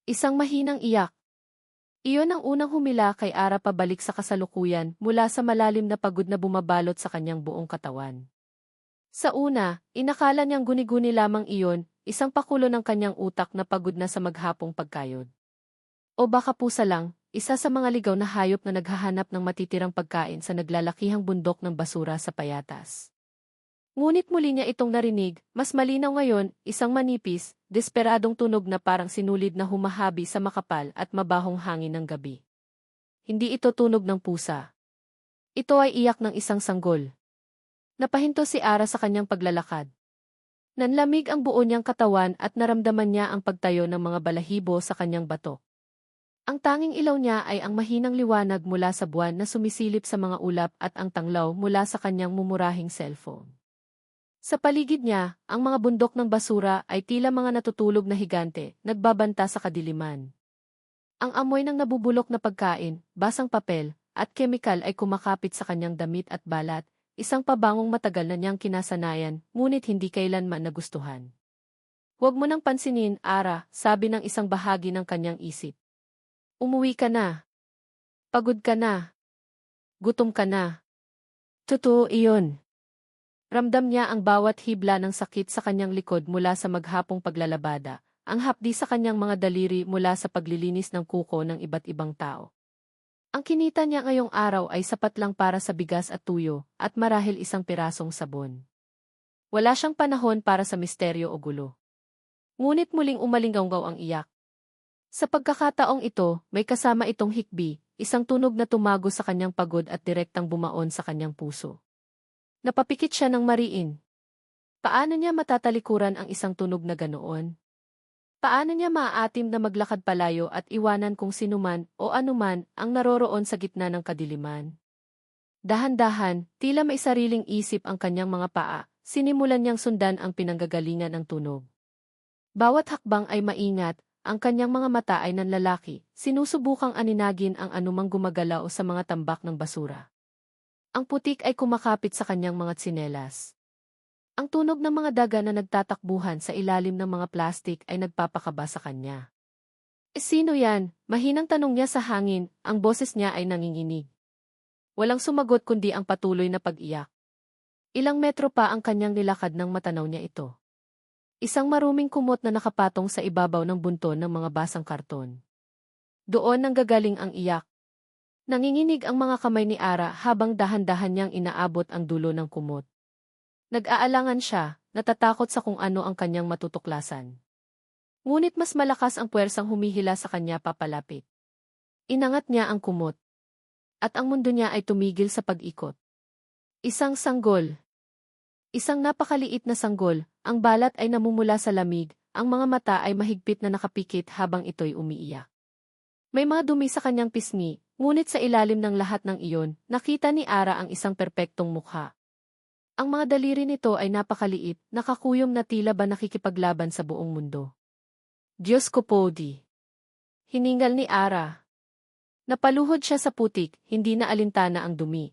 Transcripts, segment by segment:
Isang mahinang iyak. Iyon ang unang humila kay Ara pabalik sa kasalukuyan mula sa malalim na pagod na bumabalot sa kanyang buong katawan. Sa una, inakala niyang guni-guni lamang iyon, isang pakulo ng kanyang utak na pagod na sa maghapong pagkayod. O baka pusa lang, isa sa mga ligaw na hayop na naghahanap ng matitirang pagkain sa naglalakihang bundok ng basura sa payatas. Ngunit muli niya itong narinig, mas malinaw ngayon, isang manipis, desperadong tunog na parang sinulid na humahabi sa makapal at mabahong hangin ng gabi. Hindi ito tunog ng pusa. Ito ay iyak ng isang sanggol. Napahinto si Ara sa kanyang paglalakad. Nanlamig ang buo niyang katawan at naramdaman niya ang pagtayo ng mga balahibo sa kanyang batok. Ang tanging ilaw niya ay ang mahinang liwanag mula sa buwan na sumisilip sa mga ulap at ang tanglaw mula sa kanyang mumurahing cellphone. Sa paligid niya, ang mga bundok ng basura ay tila mga natutulog na higante, nagbabanta sa kadiliman. Ang amoy ng nabubulok na pagkain, basang papel, at kemikal ay kumakapit sa kanyang damit at balat, isang pabangong matagal na niyang kinasanayan, ngunit hindi kailanman nagustuhan. Huwag mo nang pansinin, Ara, sabi ng isang bahagi ng kanyang isip. Umuwi ka na. Pagod ka na. Gutom ka na. Totoo iyon. Ramdam niya ang bawat hibla ng sakit sa kanyang likod mula sa maghapong paglalabada, ang hapdi sa kanyang mga daliri mula sa paglilinis ng kuko ng iba't ibang tao. Ang kinita niya ngayong araw ay sapat lang para sa bigas at tuyo, at marahil isang pirasong sabon. Wala siyang panahon para sa misteryo o gulo. Ngunit muling umalinggaw ang iyak. Sa pagkakataong ito, may kasama itong hikbi, isang tunog na tumago sa kanyang pagod at direktang bumaon sa kanyang puso. Napapikit siya ng mariin. Paano niya matatalikuran ang isang tunog na ganoon? Paano niya maaatim na maglakad palayo at iwanan kung sinuman o anuman ang naroroon sa gitna ng kadiliman? Dahan-dahan, tila may sariling isip ang kanyang mga paa, sinimulan niyang sundan ang pinanggagalingan ng tunog. Bawat hakbang ay maingat, ang kanyang mga mata ay nanlalaki, sinusubukang aninagin ang anumang gumagalaw sa mga tambak ng basura. Ang putik ay kumakapit sa kanyang mga tsinelas. Ang tunog ng mga daga na nagtatakbuhan sa ilalim ng mga plastik ay nagpapakaba sa kanya. Sino yan? Mahinang tanong niya sa hangin, ang boses niya ay nanginginig. Walang sumagot kundi ang patuloy na pag-iyak. Ilang metro pa ang kanyang nilakad nang matanaw niya ito. Isang maruming kumot na nakapatong sa ibabaw ng bunton ng mga basang karton. Doon nanggagaling ang iyak. Nanginginig ang mga kamay ni Ara habang dahan-dahan niyang inaabot ang dulo ng kumot. Nag-aalangan siya, natatakot sa kung ano ang kanyang matutuklasan. Ngunit mas malakas ang puwersang humihila sa kanya papalapit. Inangat niya ang kumot. At ang mundo niya ay tumigil sa pag-ikot. Isang sanggol. Isang napakaliit na sanggol, ang balat ay namumula sa lamig, ang mga mata ay mahigpit na nakapikit habang ito'y umiiyak. May mga dumi sa kanyang pisngi, ngunit sa ilalim ng lahat ng iyon, nakita ni Ara ang isang perpektong mukha. Ang mga daliri nito ay napakaliit, nakakuyom na tila ba nakikipaglaban sa buong mundo. Diyos ko po di. Hiningal ni Ara. Napaluhod siya sa putik, hindi na alintana ang dumi.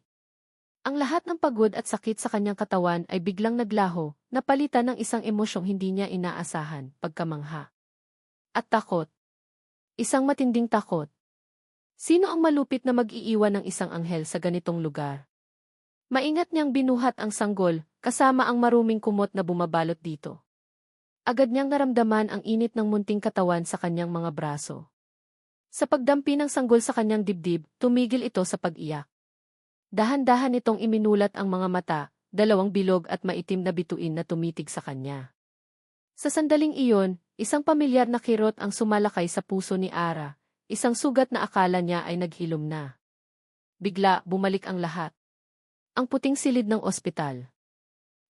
Ang lahat ng pagod at sakit sa kanyang katawan ay biglang naglaho, napalitan ng isang emosyong hindi niya inaasahan, pagkamangha. At takot. Isang matinding takot. Sino ang malupit na mag-iiwan ng isang anghel sa ganitong lugar? Maingat niyang binuhat ang sanggol, kasama ang maruming kumot na bumabalot dito. Agad niyang naramdaman ang init ng munting katawan sa kanyang mga braso. Sa pagdampi ng sanggol sa kanyang dibdib, tumigil ito sa pag-iyak. Dahan-dahan itong iminulat ang mga mata, dalawang bilog at maitim na bituin na tumitig sa kanya. Sa sandaling iyon, isang pamilyar na kirot ang sumalakay sa puso ni Ara, isang sugat na akala niya ay naghilom na. Bigla, bumalik ang lahat. Ang puting silid ng ospital.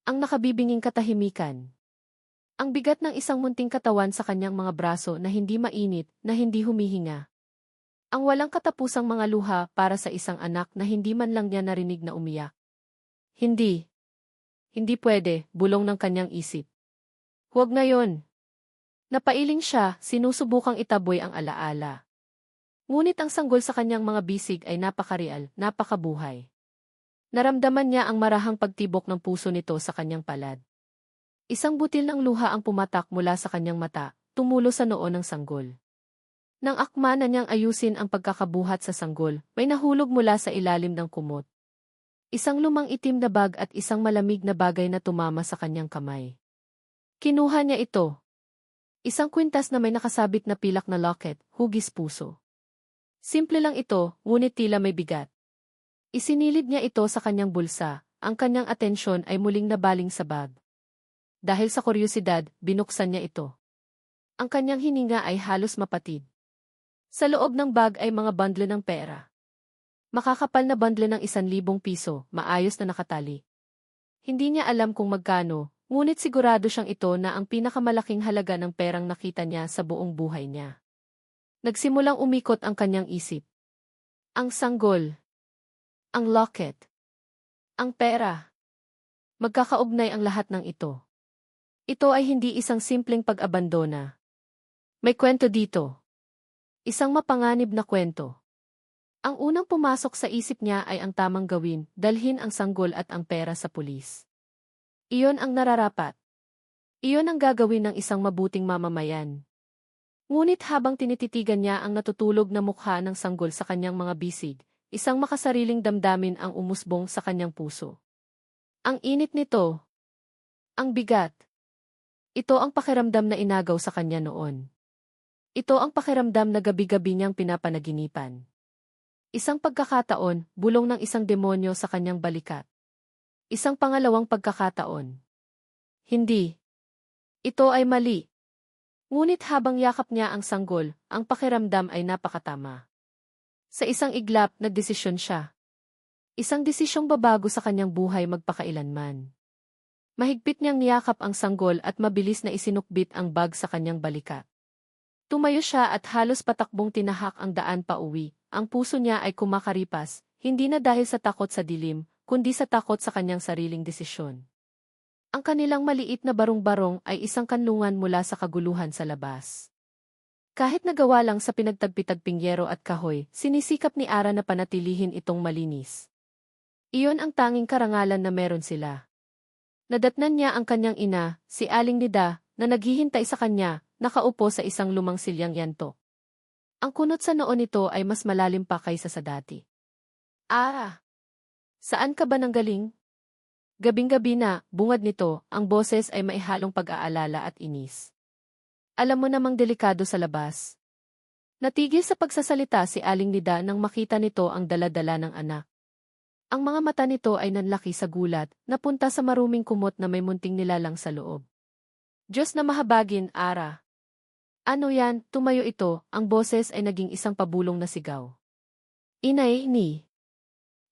Ang nakabibinging katahimikan. Ang bigat ng isang munting katawan sa kanyang mga braso na hindi mainit, na hindi humihinga. Ang walang katapusang mga luha para sa isang anak na hindi man lang niya narinig na umiyak. Hindi. Hindi pwede, bulong ng kanyang isip. Huwag ngayon. Napailing siya, sinusubukang itaboy ang alaala. Ngunit ang sanggol sa kanyang mga bisig ay napakareal, napakabuhay. Naramdaman niya ang marahang pagtibok ng puso nito sa kanyang palad. Isang butil ng luha ang pumatak mula sa kanyang mata, tumulo sa noo ng sanggol. Nang akma na niyang ayusin ang pagkakabuhat sa sanggol, may nahulog mula sa ilalim ng kumot. Isang lumang itim na bag at isang malamig na bagay na tumama sa kanyang kamay. Kinuha niya ito. Isang kwintas na may nakasabit na pilak na locket, hugis puso. Simple lang ito, ngunit tila may bigat. Isinilid niya ito sa kanyang bulsa, ang kanyang atensyon ay muling nabaling sa bag. Dahil sa kuryosidad, binuksan niya ito. Ang kanyang hininga ay halos mapatid. Sa loob ng bag ay mga bundle ng pera. Makakapal na bundle ng 1,000 piso, maayos na nakatali. Hindi niya alam kung magkano, ngunit sigurado siyang ito na ang pinakamalaking halaga ng perang nakita niya sa buong buhay niya. Nagsimulang umikot ang kanyang isip. Ang sanggol. Ang locket. Ang pera. Magkakaugnay ang lahat ng ito. Ito ay hindi isang simpleng pag-abandona. May kwento dito. Isang mapanganib na kwento. Ang unang pumasok sa isip niya ay ang tamang gawin, dalhin ang sanggol at ang pera sa pulis. Iyon ang nararapat. Iyon ang gagawin ng isang mabuting mamamayan. Ngunit habang tinititigan niya ang natutulog na mukha ng sanggol sa kanyang mga bisig, isang makasariling damdamin ang umusbong sa kanyang puso. Ang init nito. Ang bigat. Ito ang pakiramdam na inagaw sa kanya noon. Ito ang pakiramdam na gabi-gabi niyang pinapanaginipan. Isang pagkakataon, bulong ng isang demonyo sa kanyang balikat. Isang pangalawang pagkakataon. Hindi. Ito ay mali. Ngunit habang yakap niya ang sanggol, ang pakiramdam ay napakatama. Sa isang iglap, nagdesisyon siya. Isang desisyong babago sa kanyang buhay magpakailanman. Mahigpit niyang niyakap ang sanggol at mabilis na isinukbit ang bag sa kanyang balikat. Tumayo siya at halos patakbong tinahak ang daan pa uwi. Ang puso niya ay kumakaripas, hindi na dahil sa takot sa dilim, kundi sa takot sa kanyang sariling desisyon. Ang kanilang maliit na barong-barong ay isang kanlungan mula sa kaguluhan sa labas. Kahit nagawa lang sa pinagtagpitagping yero at kahoy, sinisikap ni Ara na panatilihin itong malinis. Iyon ang tanging karangalan na meron sila. Nadatnan niya ang kanyang ina, si Aling Nida, na naghihintay sa kanya, nakaupo sa isang lumang silyang yanto. Ang kunot sa noo nito ay mas malalim pa kaysa sa dati. Ara! Saan ka ba nanggaling? Gabing-gabi na, bungad nito, ang boses ay maihalong pag-aalala at inis. Alam mo namang delikado sa labas. Natigil sa pagsasalita si Aling Nida nang makita nito ang dala-dala ng anak. Ang mga mata nito ay nanlaki sa gulat, napunta sa maruming kumot na may munting nilalang sa loob. Diyos na mahabagin, Ara! Ano yan, tumayo ito, ang boses ay naging isang pabulong na sigaw. Inay ni.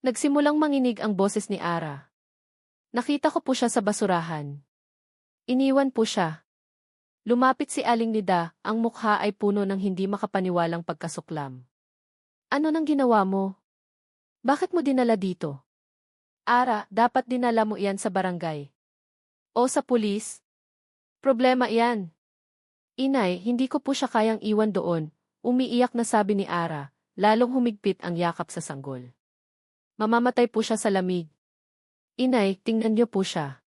Nagsimulang manginig ang boses ni Ara. Nakita ko po siya sa basurahan. Iniwan po siya. Lumapit si Aling Nida, ang mukha ay puno ng hindi makapaniwalang pagkasuklam. Ano nang ginawa mo? Bakit mo dinala dito? Ara, dapat dinala mo iyan sa barangay. O sa pulis? Problema iyan. Inay, hindi ko po siya kayang iwan doon, umiiyak na sabi ni Ara, lalong humigpit ang yakap sa sanggol. Mamamatay po siya sa lamig. Inay, tingnan niyo po siya.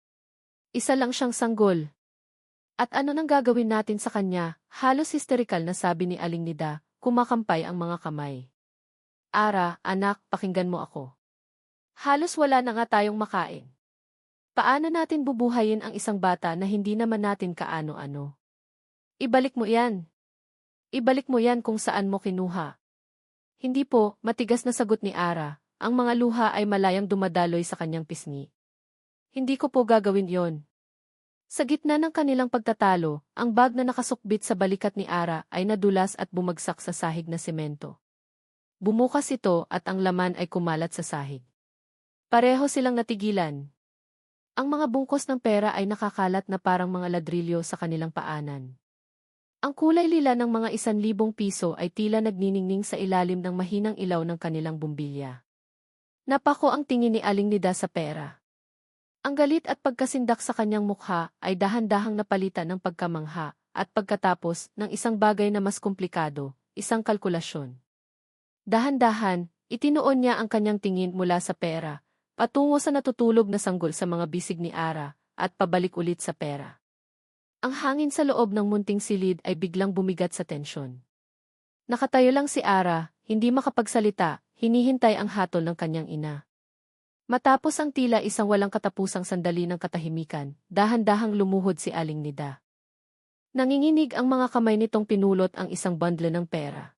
Isa lang siyang sanggol. At ano nang gagawin natin sa kanya? Halos histerikal na sabi ni Aling Nida, kumakampay ang mga kamay. Ara, anak, pakinggan mo ako. Halos wala na nga tayong makain. Paano natin bubuhayin ang isang bata na hindi naman natin kaano-ano? Ibalik mo yan. Ibalik mo yan kung saan mo kinuha. Hindi po, matigas na sagot ni Ara, ang mga luha ay malayang dumadaloy sa kanyang pisngi. Hindi ko po gagawin yon. Sa gitna ng kanilang pagtatalo, ang bag na nakasukbit sa balikat ni Ara ay nadulas at bumagsak sa sahig na semento. Bumukas ito at ang laman ay kumalat sa sahig. Pareho silang natigilan. Ang mga bungkos ng pera ay nakakalat na parang mga ladrilyo sa kanilang paanan. Ang kulay lila ng mga 1,000 piso ay tila nagniningning sa ilalim ng mahinang ilaw ng kanilang bumbilya. Napako ang tingin ni Aling Nida sa pera. Ang galit at pagkasindak sa kanyang mukha ay dahan-dahang napalitan ng pagkamangha at pagkatapos ng isang bagay na mas komplikado, isang kalkulasyon. Dahan-dahan, itinuon niya ang kanyang tingin mula sa pera, patungo sa natutulog na sanggol sa mga bisig ni Ara, at pabalik ulit sa pera. Ang hangin sa loob ng munting silid ay biglang bumigat sa tensyon. Nakatayo lang si Ara, hindi makapagsalita, hinihintay ang hatol ng kanyang ina. Matapos ang tila isang walang katapusang sandali ng katahimikan, dahan-dahang lumuhod si Aling Nida. Nanginginig ang mga kamay nitong pinulot ang isang bundle ng pera.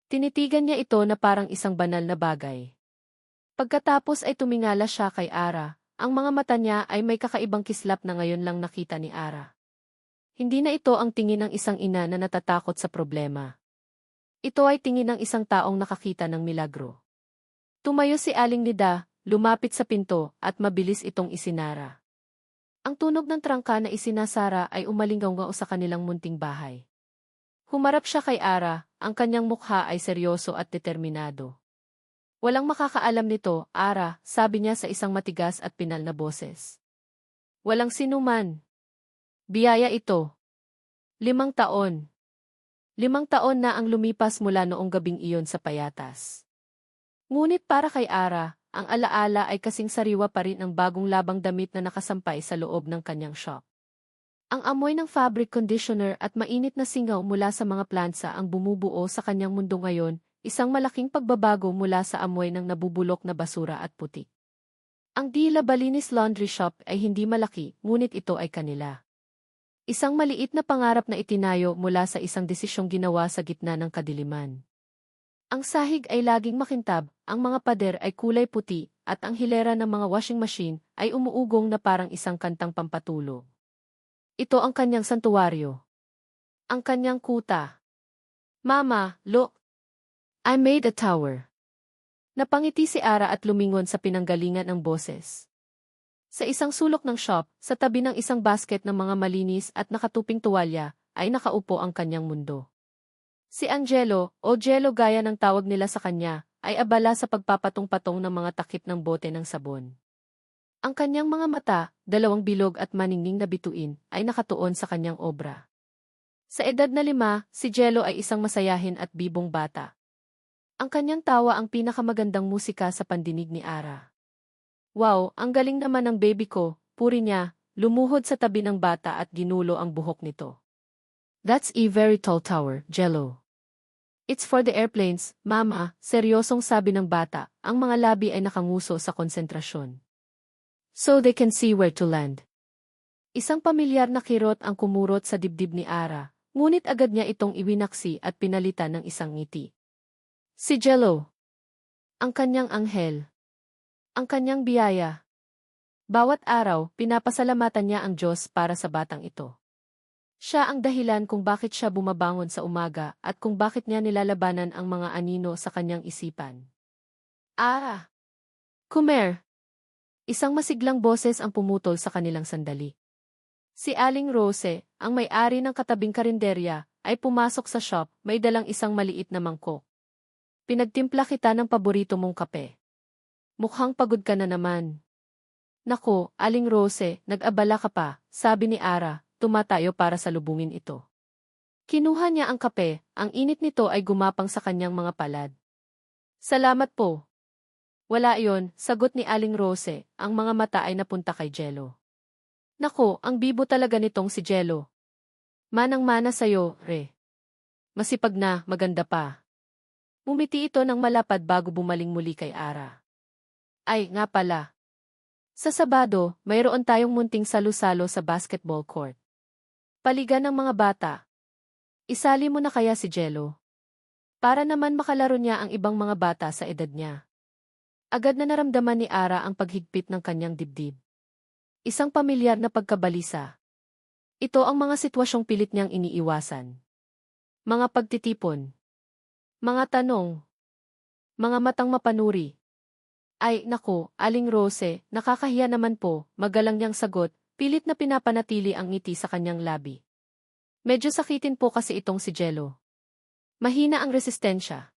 Tinitigan niya ito na parang isang banal na bagay. Pagkatapos ay tumingala siya kay Ara, ang mga mata niya ay may kakaibang kislap na ngayon lang nakita ni Ara. Hindi na ito ang tingin ng isang ina na natatakot sa problema. Ito ay tingin ng isang taong nakakita ng milagro. Tumayo si Aling Nida, lumapit sa pinto, at mabilis itong isinara. Ang tunog ng trangka na isinasara ay umalinggaw sa kanilang munting bahay. Humarap siya kay Ara, ang kanyang mukha ay seryoso at determinado. Walang makakaalam nito, Ara, sabi niya sa isang matigas at pinal na boses. Walang sinuman. Biyaya ito. 5 taon. 5 taon na ang lumipas mula noong gabing iyon sa payatas. Ngunit para kay Ara, ang alaala ay kasing sariwa pa rin ng bagong labang damit na nakasampay sa loob ng kanyang shop. Ang amoy ng fabric conditioner at mainit na singaw mula sa mga plansa ang bumubuo sa kanyang mundo ngayon, isang malaking pagbabago mula sa amoy ng nabubulok na basura at putik. Ang Dila Balinis Laundry Shop ay hindi malaki, ngunit ito ay kanila. Isang maliit na pangarap na itinayo mula sa isang desisyong ginawa sa gitna ng kadiliman. Ang sahig ay laging makintab, ang mga pader ay kulay puti, at ang hilera ng mga washing machine ay umuugong na parang isang kantang pampatulog. Ito ang kanyang santuwaryo. Ang kanyang kuta. Mama, look! I made a tower. Napangiti si Ara at lumingon sa pinanggalingan ng boses. Sa isang sulok ng shop, sa tabi ng isang basket ng mga malinis at nakatuping tuwalya, ay nakaupo ang kanyang mundo. Si Angelo, o Jello gaya ng tawag nila sa kanya, ay abala sa pagpapatong-patong ng mga takip ng bote ng sabon. Ang kanyang mga mata, 2 bilog at maningning na bituin, ay nakatuon sa kanyang obra. Sa edad na 5, si Jello ay isang masayahin at bibong bata. Ang kanyang tawa ang pinakamagandang musika sa pandinig ni Ara. Wow, ang galing naman ng baby ko, puri niya, lumuhod sa tabi ng bata at ginulo ang buhok nito. That's a very tall tower, Jello. It's for the airplanes, Mama, seryosong sabi ng bata, ang mga labi ay nakanguso sa konsentrasyon. So they can see where to land. Isang pamilyar na kirot ang kumurot sa dibdib ni Ara, ngunit agad niya itong iwinaksi at pinalitan ng isang ngiti. Si Jello. Ang kanyang anghel. Ang kanyang biyaya. Bawat araw, pinapasalamatan niya ang Diyos para sa batang ito. Siya ang dahilan kung bakit siya bumabangon sa umaga at kung bakit niya nilalabanan ang mga anino sa kanyang isipan. Ara! Kumer! Isang masiglang boses ang pumutol sa kanilang sandali. Si Aling Rose, ang may-ari ng katabing karinderya, ay pumasok sa shop, may dalang isang maliit na mangkok. Pinagtimpla kita ng paborito mong kape. Mukhang pagod ka na naman. Nako, Aling Rose, nag-abala ka pa, sabi ni Ara, tumatayo para salubungin ito. Kinuha niya ang kape, ang init nito ay gumapang sa kanyang mga palad. Salamat po. Wala yon, sagot ni Aling Rose, ang mga mata ay napunta kay Jello. Nako, ang bibo talaga nitong si Jello. Manang-mana sa'yo, Re. Masipag na, maganda pa. Umiti ito ng malapad bago bumaling muli kay Ara. Ay, nga pala. Sa Sabado, mayroon tayong munting salu-salo sa basketball court. Paligan ng mga bata. Isali mo na kaya si Jello? Para naman makalaro niya ang ibang mga bata sa edad niya. Agad na naramdaman ni Ara ang paghigpit ng kanyang dibdib. Isang pamilyar na pagkabalisa. Ito ang mga sitwasyong pilit niyang iniiwasan. Mga pagtitipon. Mga tanong. Mga matang mapanuri. Ay, nako, Aling Rose, nakakahiya naman po, magalang niyang sagot, pilit na pinapanatili ang ngiti sa kanyang labi. Medyo sakitin po kasi itong si Jello. Mahina ang resistensya.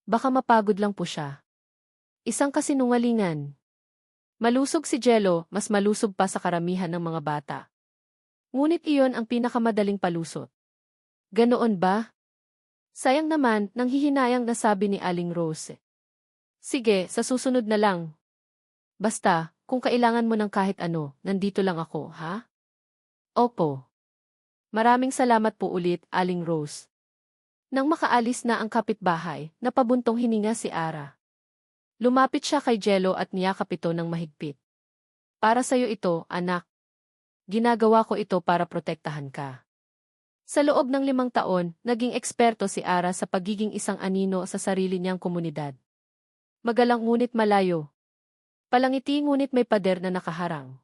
Baka mapagod lang po siya. Isang kasinungalingan. Malusog si Jello, mas malusog pa sa karamihan ng mga bata. Ngunit iyon ang pinakamadaling palusot. Ganoon ba? Sayang naman, nang hihinayang nasabi ni Aling Rose. Sige, sa susunod na lang. Basta, kung kailangan mo ng kahit ano, nandito lang ako, ha? Opo. Maraming salamat po ulit, Aling Rose. Nang makaalis na ang kapitbahay, napabuntong hininga si Ara. Lumapit siya kay Jello at niyakap ito ng mahigpit. Para sa'yo ito, anak. Ginagawa ko ito para protektahan ka. Sa loob ng 5 taon, naging eksperto si Ara sa pagiging isang anino sa sarili niyang komunidad. Magalang ngunit malayo. Palangiti ngunit may pader na nakaharang.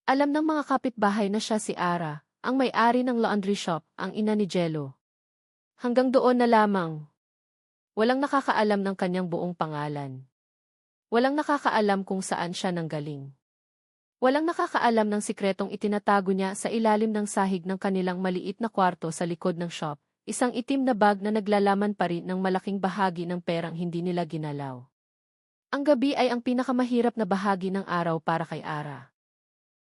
Alam ng mga kapitbahay na siya si Ara, ang may-ari ng laundry shop, ang ina ni Jello. Hanggang doon na lamang. Walang nakakaalam ng kanyang buong pangalan. Walang nakakaalam kung saan siya nanggaling. Walang nakakaalam ng sikretong itinatago niya sa ilalim ng sahig ng kanilang maliit na kwarto sa likod ng shop, isang itim na bag na naglalaman pa rin ng malaking bahagi ng perang hindi nila ginalaw. Ang gabi ay ang pinakamahirap na bahagi ng araw para kay Ara.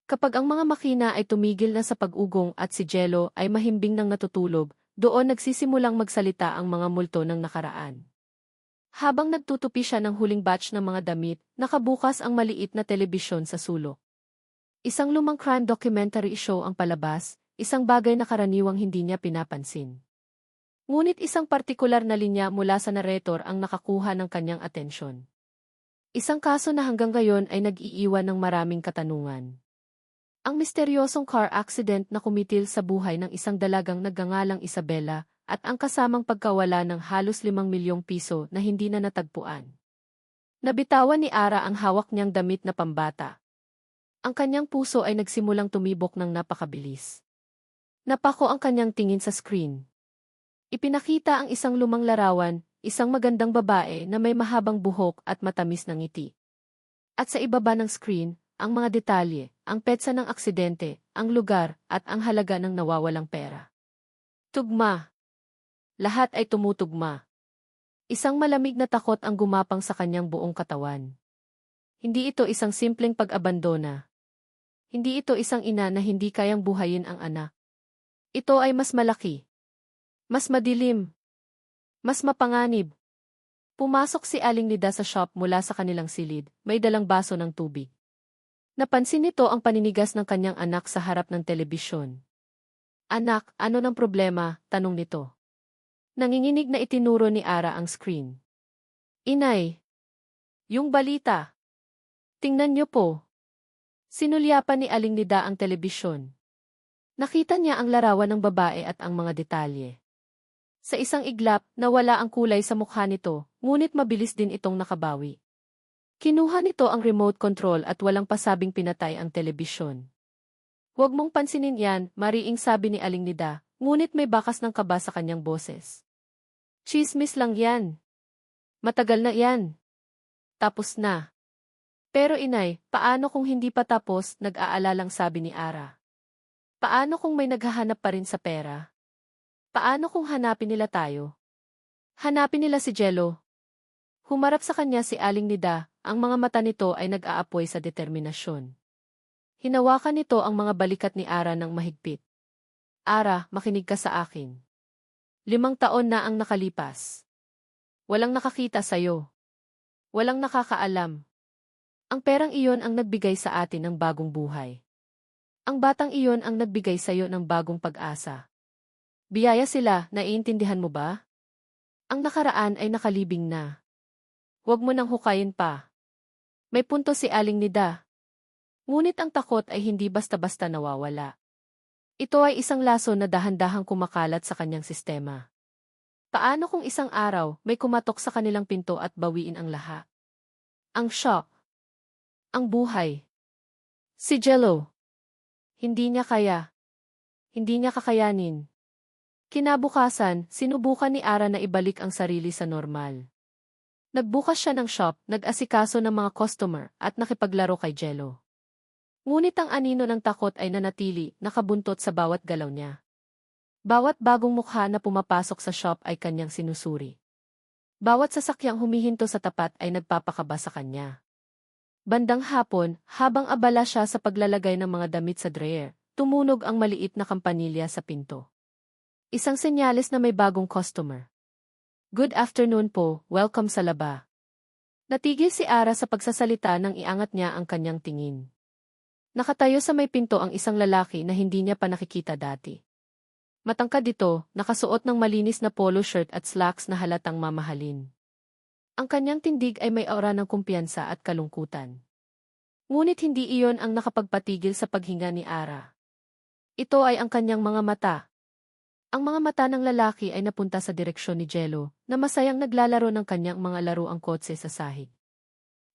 Kapag ang mga makina ay tumigil na sa pag-ugong at si Jello ay mahimbing nang natutulog, doon nagsisimulang magsalita ang mga multo ng nakaraan. Habang nagtutupi siya ng huling batch ng mga damit, nakabukas ang maliit na telebisyon sa sulok. Isang lumang crime documentary show ang palabas, isang bagay na karaniwang hindi niya pinapansin. Ngunit isang partikular na linya mula sa narrator ang nakakuha ng kanyang atensyon. Isang kaso na hanggang ngayon ay nag-iiwan ng maraming katanungan. Ang misteryosong car accident na kumitil sa buhay ng isang dalagang nagngangalang Isabela at ang kasamang pagkawala ng halos 5 milyong piso na hindi na natagpuan. Nabitawan ni Ara ang hawak niyang damit na pambata. Ang kanyang puso ay nagsimulang tumibok ng napakabilis. Napako ang kanyang tingin sa screen. Ipinakita ang isang lumang larawan, isang magandang babae na may mahabang buhok at matamis na ngiti. At sa ibaba ng screen, ang mga detalye, ang petsa ng aksidente, ang lugar, at ang halaga ng nawawalang pera. Tugma. Lahat ay tumutugma. Isang malamig na takot ang gumapang sa kanyang buong katawan. Hindi ito isang simpleng pag-abandona. Hindi ito isang ina na hindi kayang buhayin ang anak. Ito ay mas malaki. Mas madilim. Mas mapanganib. Pumasok si Aling Nida sa shop mula sa kanilang silid, may dalang baso ng tubig. Napansin nito ang paninigas ng kanyang anak sa harap ng telebisyon. Anak, ano ng problema? Tanong nito. Nanginginig na itinuro ni Ara ang screen. Inay. Yung balita. Tingnan niyo po. Sinulyapan ni Aling Nida ang telebisyon. Nakita niya ang larawan ng babae at ang mga detalye. Sa isang iglap, nawala ang kulay sa mukha nito, ngunit mabilis din itong nakabawi. Kinuha nito ang remote control at walang pasabing pinatay ang telebisyon. Huwag mong pansinin yan, mariing sabi ni Aling Nida, ngunit may bakas ng kaba sa kanyang boses. Chismis lang yan. Matagal na yan. Tapos na. Pero inay, paano kung hindi pa tapos, nag-aalalang sabi ni Ara. Paano kung may naghahanap pa rin sa pera? Paano kung hanapin nila tayo? Hanapin nila si Jello. Humarap sa kanya si Aling Nida, ang mga mata nito ay nag-aapoy sa determinasyon. Hinawakan nito ang mga balikat ni Ara ng mahigpit. Ara, makinig ka sa akin. 5 taon na ang nakalipas. Walang nakakita sa'yo. Walang nakakaalam. Ang perang iyon ang nagbigay sa atin ng bagong buhay. Ang batang iyon ang nagbigay sa'yo ng bagong pag-asa. Biyaya sila, naiintindihan mo ba? Ang nakaraan ay nakalibing na. Huwag mo nang hukayin pa. May punto si Aling Nida. Ngunit ang takot ay hindi basta-basta nawawala. Ito ay isang laso na dahan-dahang kumakalat sa kanyang sistema. Paano kung isang araw may kumatok sa kanilang pinto at bawiin ang lahat? Ang shock. Ang buhay. Si Jello. Hindi niya kaya. Hindi niya kakayanin. Kinabukasan, sinubukan ni Ara na ibalik ang sarili sa normal. Nagbukas siya ng shop, nag-asikaso ng mga customer, at nakipaglaro kay Jello. Ngunit ang anino ng takot ay nanatili, nakabuntot sa bawat galaw niya. Bawat bagong mukha na pumapasok sa shop ay kanyang sinusuri. Bawat sasakyang humihinto sa tapat ay nagpapakaba sa kanya. Bandang hapon, habang abala siya sa paglalagay ng mga damit sa drawer, tumunog ang maliit na kampanilya sa pinto. Isang senyales na may bagong customer. Good afternoon po, welcome sa laba. Natigil si Ara sa pagsasalita nang iangat niya ang kanyang tingin. Nakatayo sa may pinto ang isang lalaki na hindi niya pa nakikita dati. Matangkad ito, nakasuot ng malinis na polo shirt at slacks na halatang mamahalin. Ang kanyang tindig ay may aura ng kumpiyansa at kalungkutan. Ngunit hindi iyon ang nakapagpatigil sa paghinga ni Ara. Ito ay ang kanyang mga mata. Ang mga mata ng lalaki ay napunta sa direksyon ni Jello, na masayang naglalaro ng kanyang mga laruang kotse sa sahig.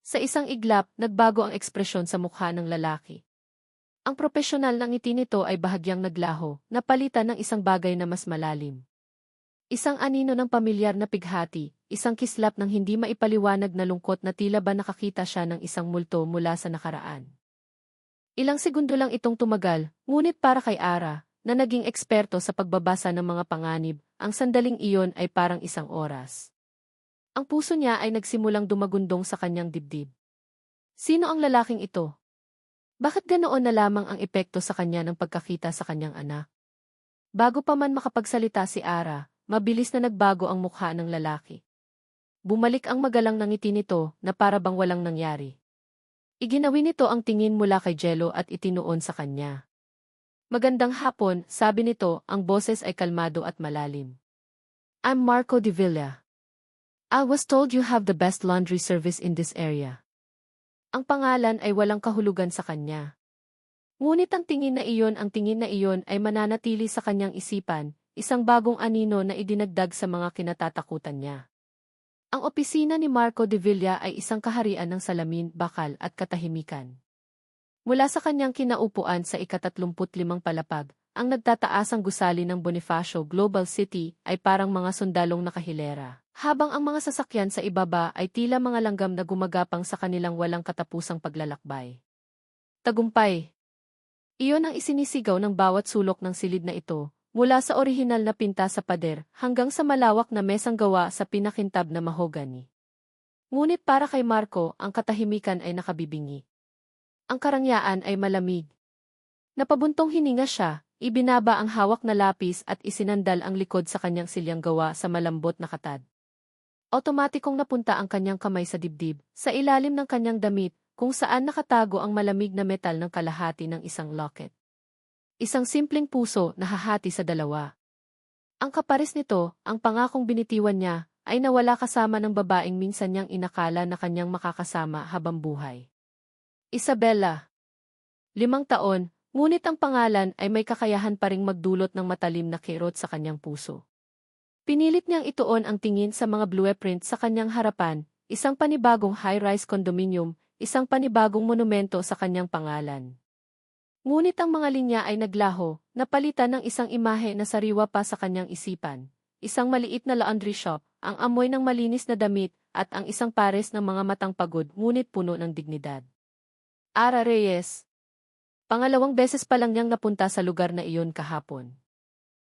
Sa isang iglap, nagbago ang ekspresyon sa mukha ng lalaki. Ang propesyonal na ngiti nito ay bahagyang naglaho, napalitan ng isang bagay na mas malalim. Isang anino ng pamilyar na pighati, isang kislap ng hindi maipaliwanag na lungkot na tila ba nakakita siya ng isang multo mula sa nakaraan. Ilang segundo lang itong tumagal, ngunit para kay Ara, na naging eksperto sa pagbabasa ng mga panganib, ang sandaling iyon ay parang isang oras. Ang puso niya ay nagsimulang dumagundong sa kanyang dibdib. Sino ang lalaking ito? Bakit ganoon na lamang ang epekto sa kanya ng pagkakita sa kanyang anak? Bago pa man makapagsalita si Ara, mabilis na nagbago ang mukha ng lalaki. Bumalik ang magalang na ngiti nito na para bang walang nangyari. Iginawi nito ang tingin mula kay Jello at itinuon sa kanya. Magandang hapon, sabi nito, ang boses ay kalmado at malalim. I'm Marco de Villa. I was told you have the best laundry service in this area. Ang pangalan ay walang kahulugan sa kanya. Ngunit ang tingin na iyon ay mananatili sa kanyang isipan, isang bagong anino na idinagdag sa mga kinatatakutan niya. Ang opisina ni Marco de Villa ay isang kaharian ng salamin, bakal at katahimikan. Mula sa kanyang kinaupuan sa ika-35 palapag, ang nagtataasang gusali ng Bonifacio Global City ay parang mga sundalong nakahilera. Habang ang mga sasakyan sa ibaba ay tila mga langgam na gumagapang sa kanilang walang katapusang paglalakbay. Tagumpay. Iyon ang isinisigaw ng bawat sulok ng silid na ito, mula sa orihinal na pinta sa pader hanggang sa malawak na mesang gawa sa pinakintab na mahogany. Ngunit para kay Marco, ang katahimikan ay nakabibingi. Ang karangyaan ay malamig. Napabuntong hininga siya, ibinaba ang hawak na lapis at isinandal ang likod sa kanyang silyang gawa sa malambot na katad. Otomatikong napunta ang kanyang kamay sa dibdib, sa ilalim ng kanyang damit, kung saan nakatago ang malamig na metal ng kalahati ng isang locket. Isang simpleng puso na hahati sa dalawa. Ang kapares nito, ang pangakong binitiwan niya, ay nawala kasama ng babaeng minsan niyang inakala na kanyang makakasama habang buhay. Isabella. 5 taon, ngunit ang pangalan ay may kakayahan pa ring magdulot ng matalim na kirot sa kanyang puso. Pinilit niyang ituon ang tingin sa mga blueprint sa kanyang harapan, isang panibagong high-rise condominium, isang panibagong monumento sa kanyang pangalan. Ngunit ang mga linya ay naglaho, napalitan ng isang imahe na sariwa pa sa kanyang isipan, isang maliit na laundry shop, ang amoy ng malinis na damit, at ang isang pares ng mga matang pagod ngunit puno ng dignidad. Ara Reyes. Pangalawang beses pa lang niyang napunta sa lugar na iyon kahapon.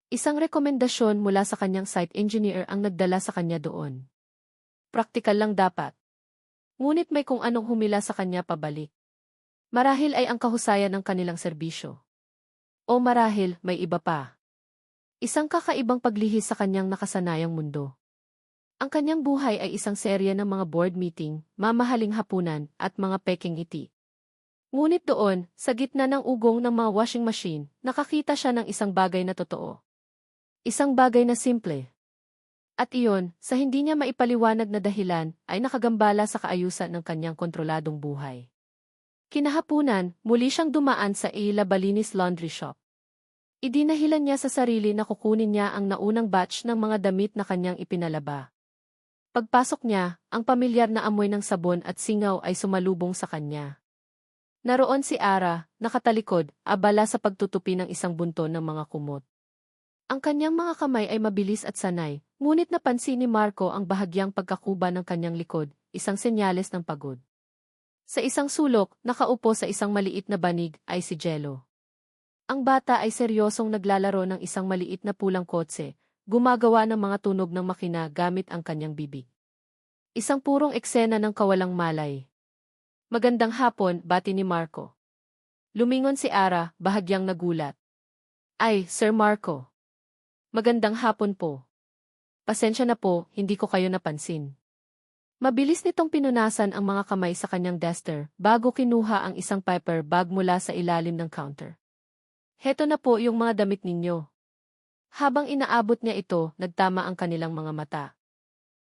Isang rekomendasyon mula sa kanyang site engineer ang nagdala sa kanya doon. Praktikal lang dapat. Ngunit may kung anong humila sa kanya pabalik. Marahil ay ang kahusayan ng kanilang serbisyo. O marahil may iba pa. Isang kakaibang paglihis sa kanyang nakasanayang mundo. Ang kanyang buhay ay isang serye ng mga board meeting, mamahaling hapunan, at mga peking ngiti. Ngunit doon, sa gitna ng ugong ng mga washing machine, nakakita siya ng isang bagay na totoo. Isang bagay na simple. At iyon, sa hindi niya maipaliwanag na dahilan, ay nakagambala sa kaayusan ng kanyang kontroladong buhay. Kinahapunan, muli siyang dumaan sa Eila Balinis Laundry Shop. Idinahilan niya sa sarili na kukunin niya ang naunang batch ng mga damit na kanyang ipinalaba. Pagpasok niya, ang pamilyar na amoy ng sabon at singaw ay sumalubong sa kanya. Naroon si Ara, nakatalikod, abala sa pagtutupi ng isang bunton ng mga kumot. Ang kanyang mga kamay ay mabilis at sanay, ngunit napansin ni Marco ang bahagyang pagkakuba ng kanyang likod, isang senyales ng pagod. Sa isang sulok, nakaupo sa isang maliit na banig, ay si Jello. Ang bata ay seryosong naglalaro ng isang maliit na pulang kotse, gumagawa ng mga tunog ng makina gamit ang kanyang bibig. Isang purong eksena ng kawalang malay. Magandang hapon, bati ni Marco. Lumingon si Ara, bahagyang nagulat. Ay, Sir Marco. Magandang hapon po. Pasensya na po, hindi ko kayo napansin. Mabilis nitong pinunasan ang mga kamay sa kanyang duster bago kinuha ang isang paper bag mula sa ilalim ng counter. Heto na po yung mga damit ninyo. Habang inaabot niya ito, nagtama ang kanilang mga mata.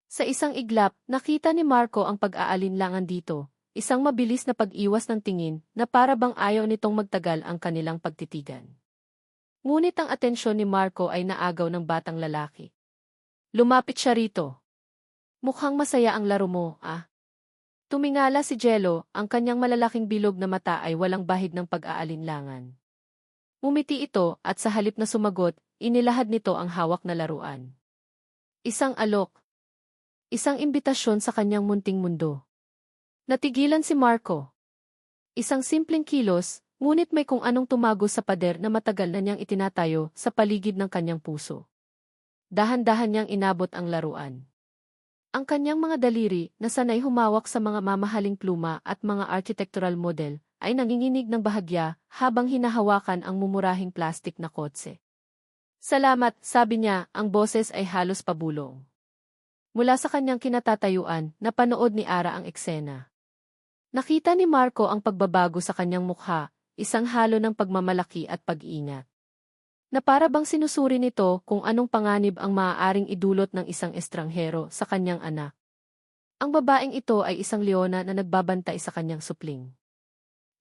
Sa isang iglap, nakita ni Marco ang pag-aalinlangan dito, isang mabilis na pag-iwas ng tingin na para bang ayaw nitong magtagal ang kanilang pagtitigan. Ngunit ang atensyon ni Marco ay naagaw ng batang lalaki. Lumapit siya rito. Mukhang masaya ang laro mo, ah. Tumingala si Jello, ang kanyang malalaking bilog na mata ay walang bahid ng pag-aalinlangan. Umiti ito at sa halip na sumagot, inilahad nito ang hawak na laruan. Isang alok. Isang imbitasyon sa kanyang munting mundo. Natigilan si Marco. Isang simpleng kilos, ngunit may kung anong tumagos sa pader na matagal na niyang itinatayo sa paligid ng kanyang puso. Dahan-dahan niyang inabot ang laruan. Ang kanyang mga daliri, na sanay humawak sa mga mamahaling pluma at mga architectural model, ay nanginginig ng bahagya habang hinahawakan ang mumurahing plastik na kotse. Salamat, sabi niya, ang boses ay halos pabulong. Mula sa kanyang kinatatayuan, napanood ni Ara ang eksena. Nakita ni Marco ang pagbabago sa kanyang mukha, isang halo ng pagmamalaki at pag-iingat. Na para bang sinusuri nito kung anong panganib ang maaaring idulot ng isang estranghero sa kanyang anak. Ang babaeng ito ay isang leona na nagbabantay sa kanyang supling.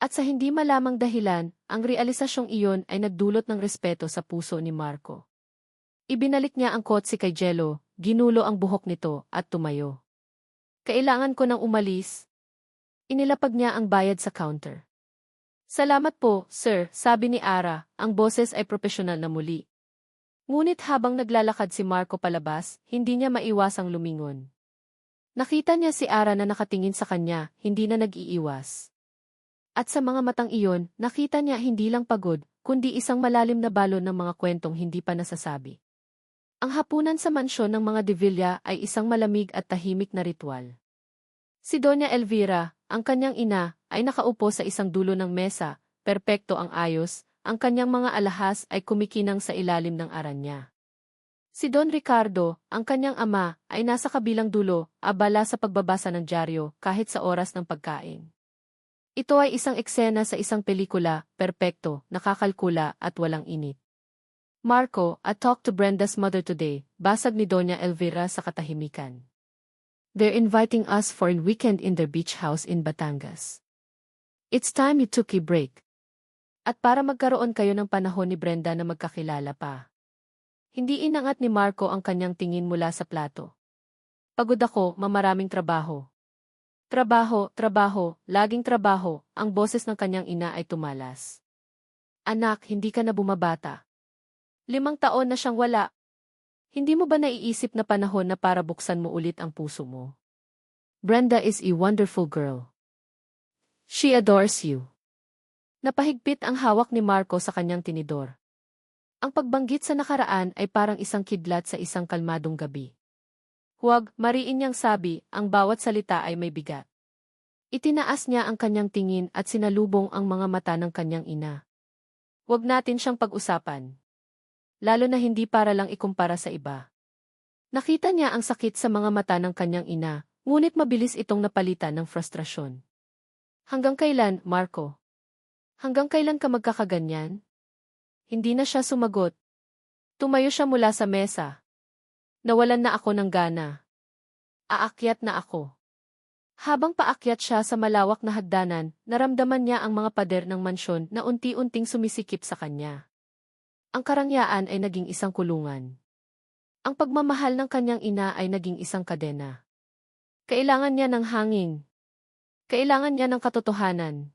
At sa hindi malamang dahilan, ang realisasyong iyon ay nagdulot ng respeto sa puso ni Marco. Ibinalik niya ang kotse kay Jello, ginulo ang buhok nito, at tumayo. Kailangan ko nang umalis. Inilapag niya ang bayad sa counter. Salamat po, sir, sabi ni Ara, ang boses ay propesyonal na muli. Ngunit habang naglalakad si Marco palabas, hindi niya maiwasang lumingon. Nakita niya si Ara na nakatingin sa kanya, hindi na nag-iiwas. At sa mga matang iyon, nakita niya hindi lang pagod, kundi isang malalim na balon ng mga kwentong hindi pa nasasabi. Ang hapunan sa mansyon ng mga De Villa ay isang malamig at tahimik na ritual. Si Doña Elvira, ang kanyang ina, ay nakaupo sa isang dulo ng mesa, perpekto ang ayos, ang kanyang mga alahas ay kumikinang sa ilalim ng aranya. Si Don Ricardo, ang kanyang ama, ay nasa kabilang dulo, abala sa pagbabasa ng dyaryo kahit sa oras ng pagkain. Ito ay isang eksena sa isang pelikula, perpekto, nakakalkula at walang init. Marco, I talked to Brenda's mother today, basag ni Doña Elvira sa katahimikan. They're inviting us for a weekend in their beach house in Batangas. It's time you took a break. At para magkaroon kayo ng panahon ni Brenda na magkakilala pa. Hindi inangat ni Marco ang kanyang tingin mula sa plato. Pagod ako, mamaraming trabaho. Trabaho, trabaho, laging trabaho, ang boses ng kanyang ina ay tumalas. Anak, hindi ka na bumabata. 5 taon na siyang wala. Hindi mo ba naiisip na panahon na para buksan mo ulit ang puso mo? Brenda is a wonderful girl. She adores you. Napahigpit ang hawak ni Marco sa kanyang tinidor. Ang pagbanggit sa nakaraan ay parang isang kidlat sa isang kalmadong gabi. Huwag, mariin niyang sabi, ang bawat salita ay may bigat. Itinaas niya ang kanyang tingin at sinalubong ang mga mata ng kanyang ina. Huwag natin siyang pag-usapan. Lalo na hindi para lang ikumpara sa iba. Nakita niya ang sakit sa mga mata ng kanyang ina, ngunit mabilis itong napalitan ng frustrasyon. Hanggang kailan, Marco? Hanggang kailan ka magkakaganyan? Hindi na siya sumagot. Tumayo siya mula sa mesa. Nawalan na ako ng gana. Aakyat na ako. Habang paakyat siya sa malawak na hagdanan, naramdaman niya ang mga pader ng mansyon na unti-unting sumisikip sa kanya. Ang karangyaan ay naging isang kulungan. Ang pagmamahal ng kanyang ina ay naging isang kadena. Kailangan niya ng hangin. Kailangan niya ng katotohanan.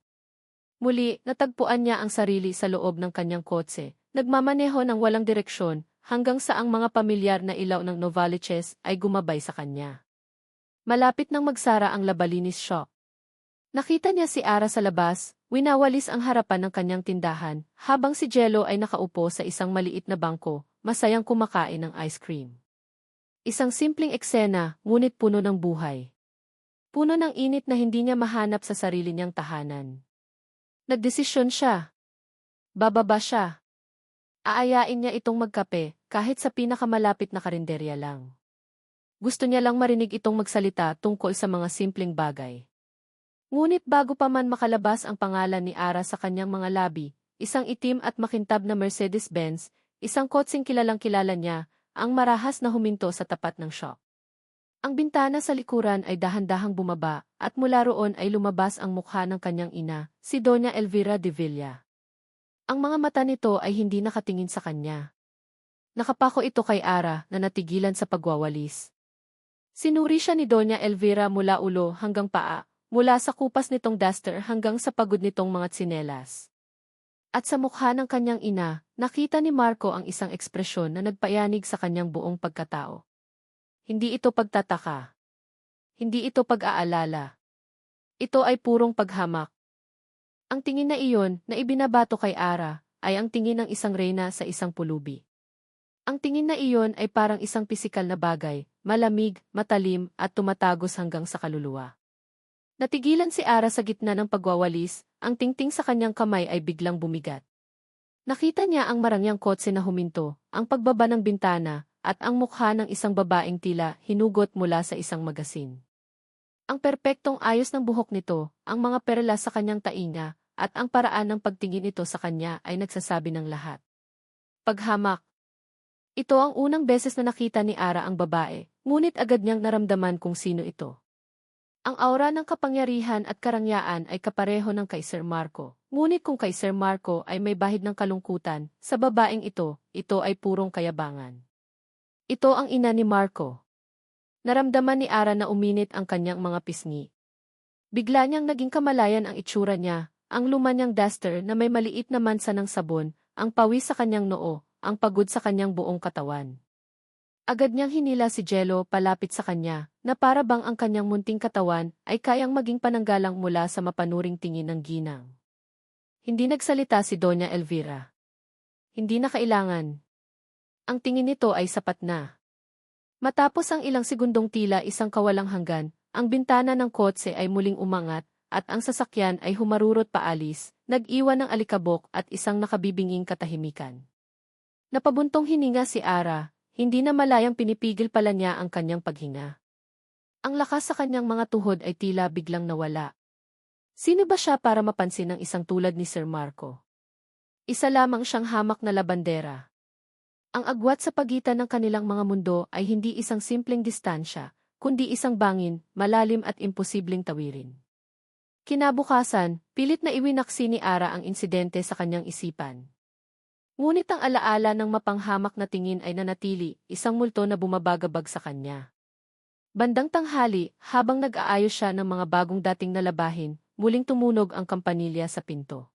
Muli, natagpuan niya ang sarili sa loob ng kanyang kotse, nagmamaneho ng walang direksyon, hanggang sa ang mga pamilyar na ilaw ng Novaliches ay gumabay sa kanya. Malapit nang magsara ang Labalinis shop. Nakita niya si Ara sa labas, winawalis ang harapan ng kanyang tindahan, habang si Jello ay nakaupo sa isang maliit na bangko, masayang kumakain ng ice cream. Isang simpleng eksena, ngunit puno ng buhay. Puno ng init na hindi niya mahanap sa sarili niyang tahanan. Nagdesisyon siya. Bababa siya. Aayain niya itong magkape, kahit sa pinakamalapit na karinderya lang. Gusto niya lang marinig itong magsalita tungkol sa mga simpleng bagay. Ngunit bago pa man makalabas ang pangalan ni Ara sa kanyang mga labi, isang itim at makintab na Mercedes-Benz, isang kotseng kilalang-kilala niya, ang marahas na huminto sa tapat ng shop. Ang bintana sa likuran ay dahan-dahang bumaba, at mula roon ay lumabas ang mukha ng kanyang ina, si Doña Elvira de Villa. Ang mga mata nito ay hindi nakatingin sa kanya. Nakapako ito kay Ara na natigilan sa pagwawalis. Sinuri siya ni Doña Elvira mula ulo hanggang paa, mula sa kupas nitong duster hanggang sa pagod nitong mga tsinelas. At sa mukha ng kanyang ina, nakita ni Marco ang isang ekspresyon na nagpayanig sa kanyang buong pagkatao. Hindi ito pagtataka. Hindi ito pag-aalala. Ito ay purong paghamak. Ang tingin na iyon na ibinabato kay Ara ay ang tingin ng isang reyna sa isang pulubi. Ang tingin na iyon ay parang isang pisikal na bagay, malamig, matalim at tumatagos hanggang sa kaluluwa. Natigilan si Ara sa gitna ng pagwawalis, ang tingting sa kanyang kamay ay biglang bumigat. Nakita niya ang marangyang kotse na huminto, ang pagbaba ng bintana, at ang mukha ng isang babaeng tila hinugot mula sa isang magasin. Ang perpektong ayos ng buhok nito, ang mga perlas sa kanyang tainga, at ang paraan ng pagtingin nito sa kanya ay nagsasabi ng lahat. Paghamak. Ito ang unang beses na nakita ni Ara ang babae, ngunit agad niyang naramdaman kung sino ito. Ang aura ng kapangyarihan at karangyaan ay kapareho ng kay Sir Marco, ngunit kung kay Sir Marco ay may bahid ng kalungkutan, sa babaeng ito ay purong kayabangan. Ito ang ina ni Marco. Naramdaman ni Ara na uminit ang kanyang mga pisngi. Bigla niyang naging kamalayan ang itsura niya, ang luma niyang duster na may maliit na mansa ng sabon, ang pawis sa kanyang noo, ang pagod sa kanyang buong katawan. Agad niyang hinila si Jello palapit sa kanya, na para bang ang kanyang munting katawan ay kayang maging pananggalang mula sa mapanuring tingin ng ginang. Hindi nagsalita si Doña Elvira. Hindi na kailangan. Ang tingin nito ay sapat na. Matapos ang ilang segundong tila isang kawalang hanggan, ang bintana ng kotse ay muling umangat, at ang sasakyan ay humarurot paalis, nag-iwan ng alikabok at isang nakabibinging katahimikan. Napabuntong hininga si Ara, hindi na malayang pinipigil pala niya ang kanyang paghinga. Ang lakas sa kanyang mga tuhod ay tila biglang nawala. Sino ba siya para mapansin ng isang tulad ni Sir Marco? Isa lamang siyang hamak na labandera. Ang agwat sa pagitan ng kanilang mga mundo ay hindi isang simpleng distansya, kundi isang bangin, malalim at imposibleng tawirin. Kinabukasan, pilit na iwinaksi ni Ara ang insidente sa kanyang isipan. Ngunit ang alaala ng mapanghamak na tingin ay nanatili, isang multo na bumabagabag sa kanya. Bandang tanghali, habang nag-aayos siya ng mga bagong dating nalabahin, muling tumunog ang kampanilya sa pinto.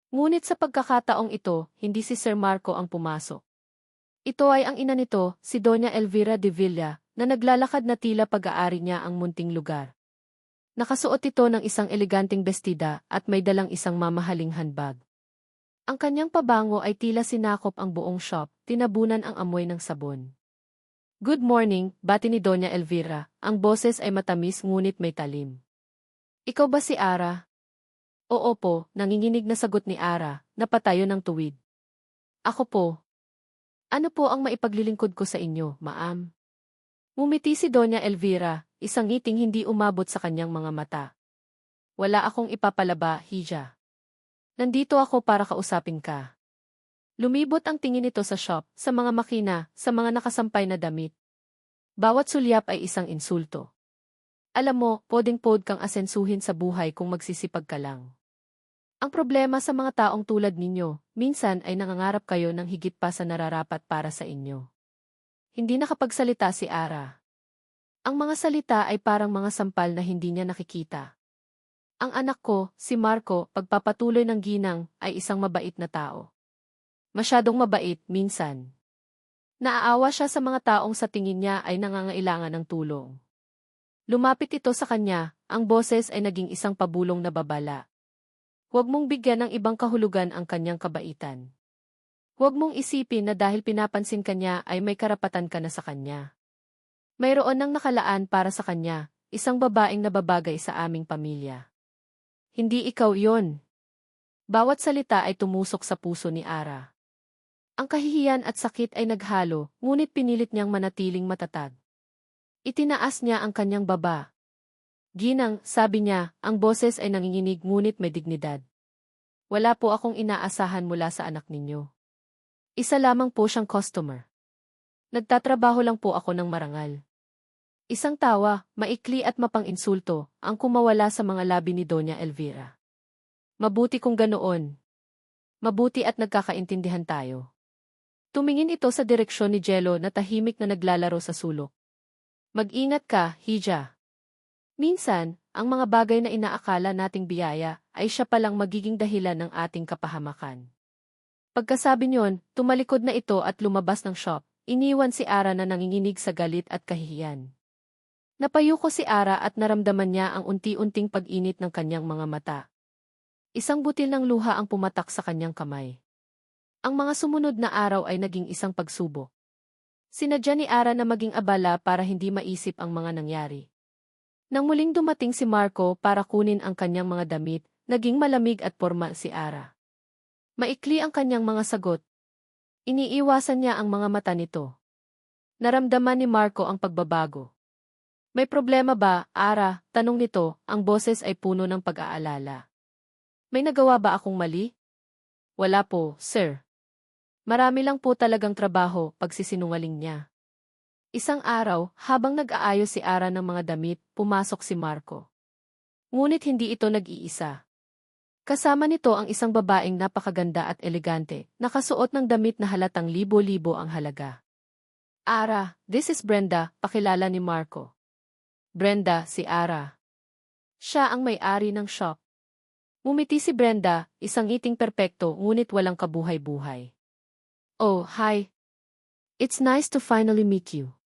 Ngunit sa pagkakataong ito, hindi si Sir Marco ang pumasok. Ito ay ang ina nito, si Doña Elvira de Villa, na naglalakad na tila pag-aari niya ang munting lugar. Nakasuot ito ng isang eleganteng bestida at may dalang isang mamahaling handbag. Ang kanyang pabango ay tila sinakop ang buong shop, tinabunan ang amoy ng sabon. Good morning, bati ni Doña Elvira, ang boses ay matamis ngunit may talim. Ikaw ba si Ara? Oo po, nanginginig na sagot ni Ara, napatayo ng tuwid. Ako po. Ano po ang maipaglilingkod ko sa inyo, ma'am? Ngumiti si Doña Elvira, isang ngiting hindi umabot sa kanyang mga mata. Wala akong ipapalaba, Hija. Nandito ako para kausapin ka. Lumibot ang tingin nito sa shop, sa mga makina, sa mga nakasampay na damit. Bawat sulyap ay isang insulto. Alam mo, podeng-pod kang asensuhin sa buhay kung magsisipag ka lang. Ang problema sa mga taong tulad ninyo, minsan ay nangangarap kayo ng higit pa sa nararapat para sa inyo. Hindi nakapagsalita si Ara. Ang mga salita ay parang mga sampal na hindi niya nakikita. Ang anak ko, si Marco, pagpapatuloy ng ginang, ay isang mabait na tao. Masyadong mabait, minsan. Naaawa siya sa mga taong sa tingin niya ay nangangailangan ng tulong. Lumapit ito sa kanya, ang boses ay naging isang pabulong na babala. Huwag mong bigyan ng ibang kahulugan ang kanyang kabaitan. Huwag mong isipin na dahil pinapansin ka niya ay may karapatan ka na sa kanya. Mayroon nang nakalaan para sa kanya, isang babaeng nababagay sa aming pamilya. Hindi ikaw yon. Bawat salita ay tumusok sa puso ni Ara. Ang kahihiyan at sakit ay naghalo, ngunit pinilit niyang manatiling matatag. Itinaas niya ang kanyang baba. Ginang, sabi niya, ang boses ay nanginginig ngunit may dignidad. Wala po akong inaasahan mula sa anak ninyo. Isa lamang po siyang customer. Nagtatrabaho lang po ako ng marangal. Isang tawa, maikli at mapang-insulto, ang kumawala sa mga labi ni Doña Elvira. Mabuti kung ganoon. Mabuti at nagkakaintindihan tayo. Tumingin ito sa direksyon ni Jello na tahimik na naglalaro sa sulok. Mag-ingat ka, Hija. Minsan, ang mga bagay na inaakala nating biyaya ay siya palang magiging dahilan ng ating kapahamakan. Pagkasabi niyon, tumalikod na ito at lumabas ng shop. Iniwan si Ara na nanginginig sa galit at kahihiyan. Napayuko si Ara at naramdaman niya ang unti-unting pag-init ng kanyang mga mata. Isang butil ng luha ang pumatak sa kanyang kamay. Ang mga sumunod na araw ay naging isang pagsubok. Sinadya ni Ara na maging abala para hindi maisip ang mga nangyari. Nang muling dumating si Marco para kunin ang kanyang mga damit, naging malamig at pormal si Ara. Maikli ang kanyang mga sagot. Iniiwasan niya ang mga mata nito. Naramdaman ni Marco ang pagbabago. May problema ba, Ara? Tanong nito, ang boses ay puno ng pag-aalala. May nagawa ba akong mali? Wala po, sir. Marami lang po talagang trabaho, pagsisinungaling niya. Isang araw, habang nag-aayos si Ara ng mga damit, pumasok si Marco. Ngunit hindi ito nag-iisa. Kasama nito ang isang babaeng napakaganda at elegante, nakasuot ng damit na halatang libo-libo ang halaga. Ara, this is Brenda, pakilala ni Marco. Brenda, si Ara. Siya ang may-ari ng shop. Ngumiti si Brenda, isang ngiting perpekto ngunit walang kabuhay-buhay. Oh, hi. It's nice to finally meet you.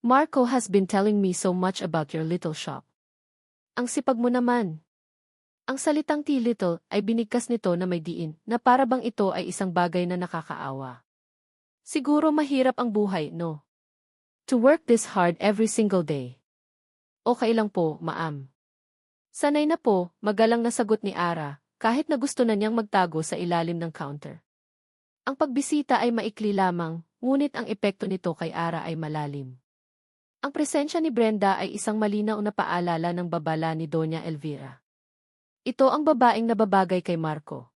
Marco has been telling me so much about your little shop. Ang sipag mo naman. Ang salitang little ay binigkas nito na may diin na para bang ito ay isang bagay na nakakaawa. Siguro mahirap ang buhay, no? To work this hard every single day. Okay lang po, ma'am. Sanay na po, magalang na sagot ni Ara, kahit na gusto na niyang magtago sa ilalim ng counter. Ang pagbisita ay maikli lamang, ngunit ang epekto nito kay Ara ay malalim. Ang presensya ni Brenda ay isang malinaw na paalala ng babala ni Doña Elvira. Ito ang babaeng nababagay kay Marco.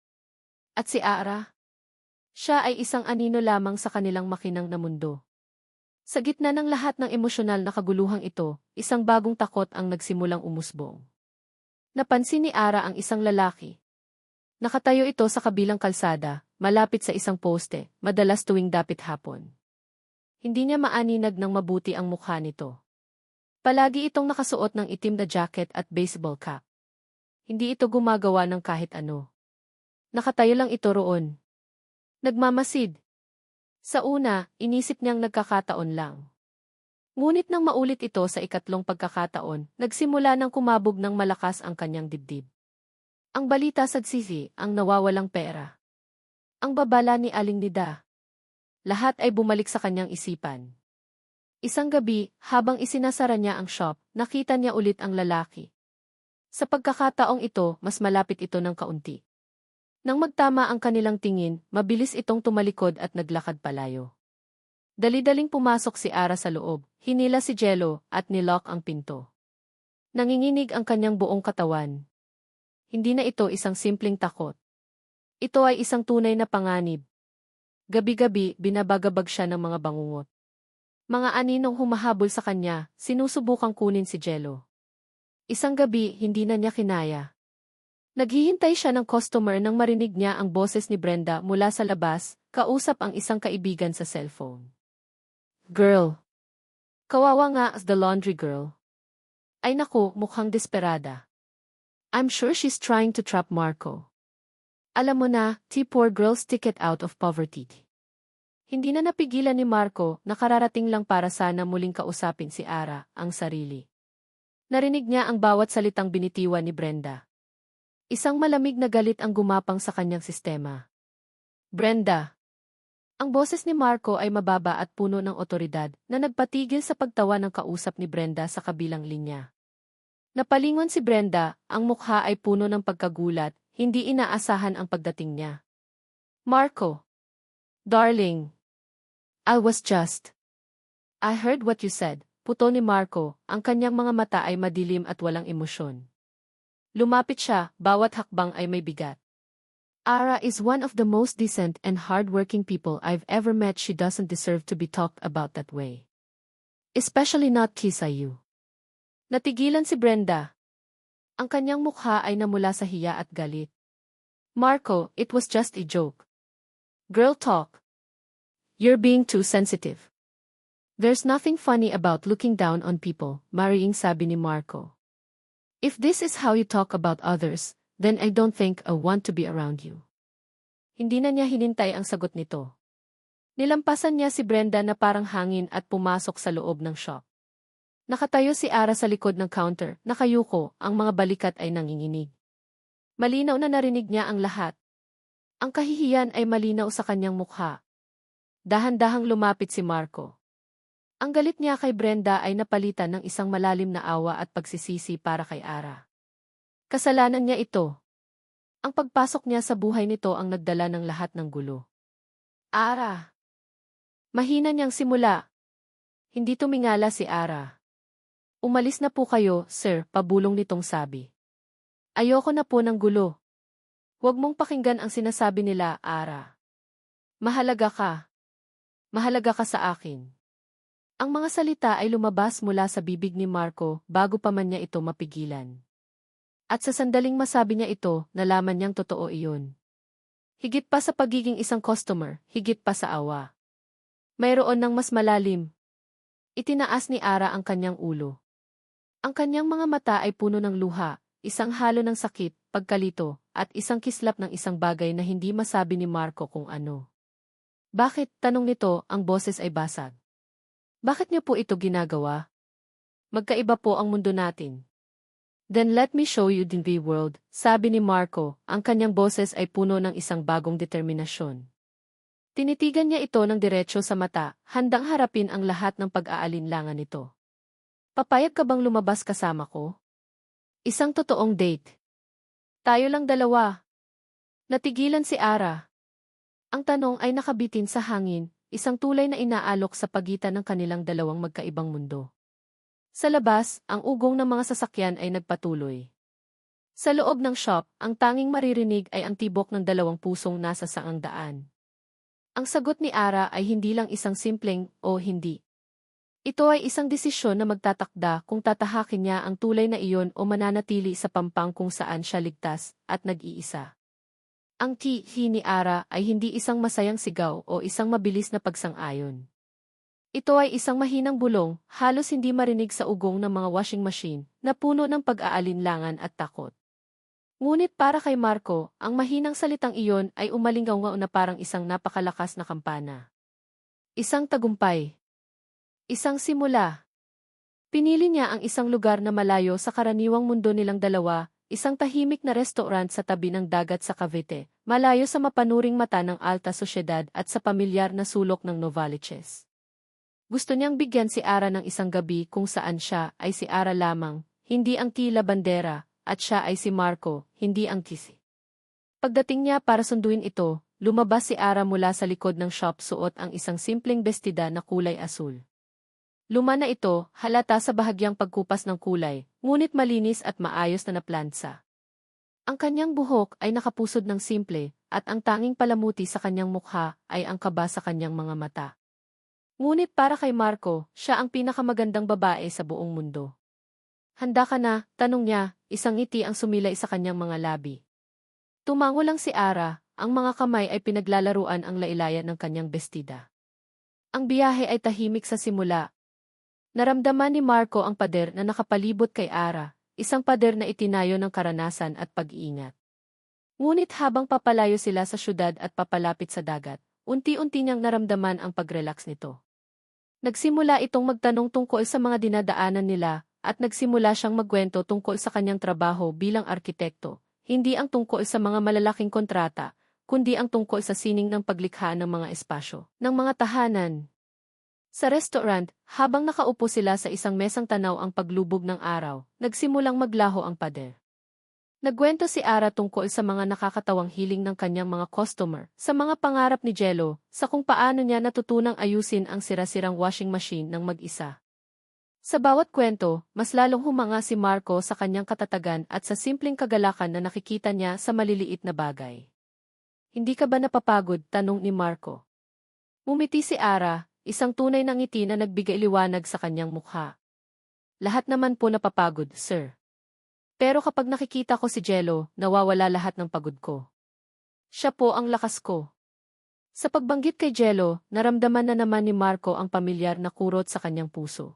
At si Ara? Siya ay isang anino lamang sa kanilang makinang na mundo. Sa gitna ng lahat ng emosyonal na kaguluhang ito, isang bagong takot ang nagsimulang umusbong. Napansin ni Ara ang isang lalaki. Nakatayo ito sa kabilang kalsada, malapit sa isang poste, madalas tuwing dapit hapon. Hindi niya maaninag ng mabuti ang mukha nito. Palagi itong nakasuot ng itim na jacket at baseball cap. Hindi ito gumagawa ng kahit ano. Nakatayo lang ito roon. Nagmamasid. Sa una, inisip niyang nagkakataon lang. Ngunit nang maulit ito sa ikatlong pagkakataon, nagsimula ng kumabog ng malakas ang kanyang dibdib. Ang balita sa Sisi, ang nawawalang pera. Ang babala ni Aling Nida. Lahat ay bumalik sa kanyang isipan. Isang gabi, habang isinasara niya ang shop, nakita niya ulit ang lalaki. Sa pagkakataong ito, mas malapit ito ng kaunti. Nang magtama ang kanilang tingin, mabilis itong tumalikod at naglakad palayo. Dali-daling pumasok si Ara sa loob, hinila si Jello, at nilock ang pinto. Nanginginig ang kanyang buong katawan. Hindi na ito isang simpleng takot. Ito ay isang tunay na panganib. Gabi-gabi, binabagabag siya ng mga bangungot. Mga aninong humahabol sa kanya, sinusubukang kunin si Jello. Isang gabi, hindi na niya kinaya. Naghihintay siya ng customer nang marinig niya ang boses ni Brenda mula sa labas, kausap ang isang kaibigan sa cellphone. Girl. Kawawa nga as the laundry girl. Ay naku, mukhang desperada. I'm sure she's trying to trap Marco. Alam mo na, poor girl's ticket out of poverty. Hindi na napigilan ni Marco, nakararating lang para sana muling kausapin si Ara, ang sarili. Narinig niya ang bawat salitang binitiwan ni Brenda. Isang malamig na galit ang gumapang sa kanyang sistema. Brenda. Ang boses ni Marco ay mababa at puno ng otoridad na nagpatigil sa pagtawa ng kausap ni Brenda sa kabilang linya. Napalingon si Brenda, ang mukha ay puno ng pagkagulat, hindi inaasahan ang pagdating niya. Marco. Darling. I heard what you said. Puto ni Marco, ang kanyang mga mata ay madilim at walang emosyon. Lumapit siya, bawat hakbang ay may bigat. Ara is one of the most decent and hardworking people I've ever met. She doesn't deserve to be talked about that way. Especially not Kisayu. Natigilan si Brenda. Ang kanyang mukha ay namula sa hiya at galit. Marco, it was just a joke. Girl talk. You're being too sensitive. There's nothing funny about looking down on people, Maring sabi ni Marco. If this is how you talk about others, then I don't think I want to be around you. Hindi na niya hinintay ang sagot nito. Nilampasan niya si Brenda na parang hangin at pumasok sa loob ng shop. Nakatayo si Ara sa likod ng counter, nakayuko, ang mga balikat ay nanginginig. Malinaw na narinig niya ang lahat. Ang kahihiyan ay malinaw sa kanyang mukha. Dahan-dahang lumapit si Marco. Ang galit niya kay Brenda ay napalitan ng isang malalim na awa at pagsisisi para kay Ara. Kasalanan niya ito. Ang pagpasok niya sa buhay nito ang nagdala ng lahat ng gulo. Ara. Mahina niyang simula. Hindi tumingala si Ara. Umalis na po kayo, sir, pabulong nitong sabi. Ayoko na po ng gulo. Huwag mong pakinggan ang sinasabi nila, Ara. Mahalaga ka. Mahalaga ka sa akin. Ang mga salita ay lumabas mula sa bibig ni Marco bago pa man niya ito mapigilan. At sa sandaling masabi niya ito, nalaman niyang totoo iyon. Higit pa sa pagiging isang customer, higit pa sa awa. Mayroon ng mas malalim. Itinaas ni Ara ang kanyang ulo. Ang kanyang mga mata ay puno ng luha, isang halo ng sakit, pagkalito, at isang kislap ng isang bagay na hindi masabi ni Marco kung ano. Bakit, tanong nito, ang boses ay basag. Bakit niyo po ito ginagawa? Magkaiba po ang mundo natin. Then let me show you the world, sabi ni Marco, ang kanyang boses ay puno ng isang bagong determinasyon. Tinitigan niya ito ng diretso sa mata, handang harapin ang lahat ng pag-aalinlangan nito. Papayag ka bang lumabas kasama ko? Isang totoong date. Tayo lang dalawa. Natigilan si Ara. Ang tanong ay nakabitin sa hangin, isang tulay na inaalok sa pagitan ng kanilang dalawang magkaibang mundo. Sa labas, ang ugong ng mga sasakyan ay nagpatuloy. Sa loob ng shop, ang tanging maririnig ay ang tibok ng dalawang pusong nasa saang daan. Ang sagot ni Ara ay hindi lang isang simpleng, o hindi. Ito ay isang desisyon na magtatakda kung tatahakin niya ang tulay na iyon o mananatili sa pampang kung saan siya ligtas at nag-iisa. Ang hi ni Ara ay hindi isang masayang sigaw o isang mabilis na pagsang-ayon. Ito ay isang mahinang bulong, halos hindi marinig sa ugong ng mga washing machine, na puno ng pag-aalinlangan at takot. Ngunit para kay Marco, ang mahinang salitang iyon ay umalingaw na parang isang napakalakas na kampana. Isang tagumpay. Isang simula. Pinili niya ang isang lugar na malayo sa karaniwang mundo nilang dalawa, isang tahimik na restaurant sa tabi ng dagat sa Cavite, malayo sa mapanuring mata ng alta sosyedad at sa pamilyar na sulok ng Novaliches. Gusto niyang bigyan si Ara ng isang gabi kung saan siya ay si Ara lamang, hindi ang tila bandera, at siya ay si Marco, hindi ang kisi. Pagdating niya para sunduin ito, lumabas si Ara mula sa likod ng shop suot ang isang simpleng bestida na kulay asul. Luma na ito, halata sa bahagyang pagkupas ng kulay, ngunit malinis at maayos na naplansa. Ang kanyang buhok ay nakapusod ng simple, at ang tanging palamuti sa kanyang mukha ay ang kaba sa kanyang mga mata. Ngunit para kay Marco, siya ang pinakamagandang babae sa buong mundo. Handa ka na, tanong niya, isang ngiti ang sumilay sa kanyang mga labi. Tumango lang si Ara, ang mga kamay ay pinaglalaruan ang lailayan ng kanyang bestida. Ang biyahe ay tahimik sa simula. Naramdaman ni Marco ang pader na nakapalibot kay Ara, isang pader na itinayo ng karanasan at pag-iingat. Ngunit habang papalayo sila sa syudad at papalapit sa dagat, unti-unti niyang naramdaman ang pag-relax nito. Nagsimula itong magtanong tungkol sa mga dinadaanan nila, at nagsimula siyang magkwento tungkol sa kanyang trabaho bilang arkitekto, hindi ang tungkol sa mga malalaking kontrata, kundi ang tungkol sa sining ng paglikha ng mga espasyo, ng mga tahanan. Sa restaurant, habang nakaupo sila sa isang mesang tanaw ang paglubog ng araw, nagsimulang maglaho ang pader. Nagkwento si Ara tungkol sa mga nakakatawang hiling ng kanyang mga customer, sa mga pangarap ni Jello, sa kung paano niya natutunang ayusin ang sira-sirang washing machine ng mag-isa. Sa bawat kwento, mas lalong humanga si Marco sa kanyang katatagan at sa simpleng kagalakan na nakikita niya sa maliliit na bagay. hindi ka ba napapagod? Tanong ni Marco. Ngumiti si Ara, isang tunay na ngiti na nagbigay liwanag sa kanyang mukha. Lahat naman po napapagod, sir. Pero kapag nakikita ko si Jello, nawawala lahat ng pagod ko. Siya po ang lakas ko. Sa pagbanggit kay Jello, naramdaman na naman ni Marco ang pamilyar na kurot sa kanyang puso.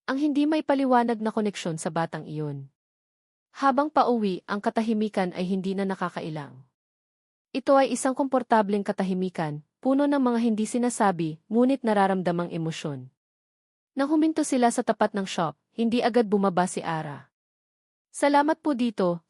Ang hindi may paliwanag na koneksyon sa batang iyon. Habang pauwi, ang katahimikan ay hindi na nakakailang. Ito ay isang komportableng katahimikan, puno ng mga hindi sinasabi, ngunit nararamdamang emosyon. Nang huminto sila sa tapat ng shop, hindi agad bumaba si Ara. Salamat po dito,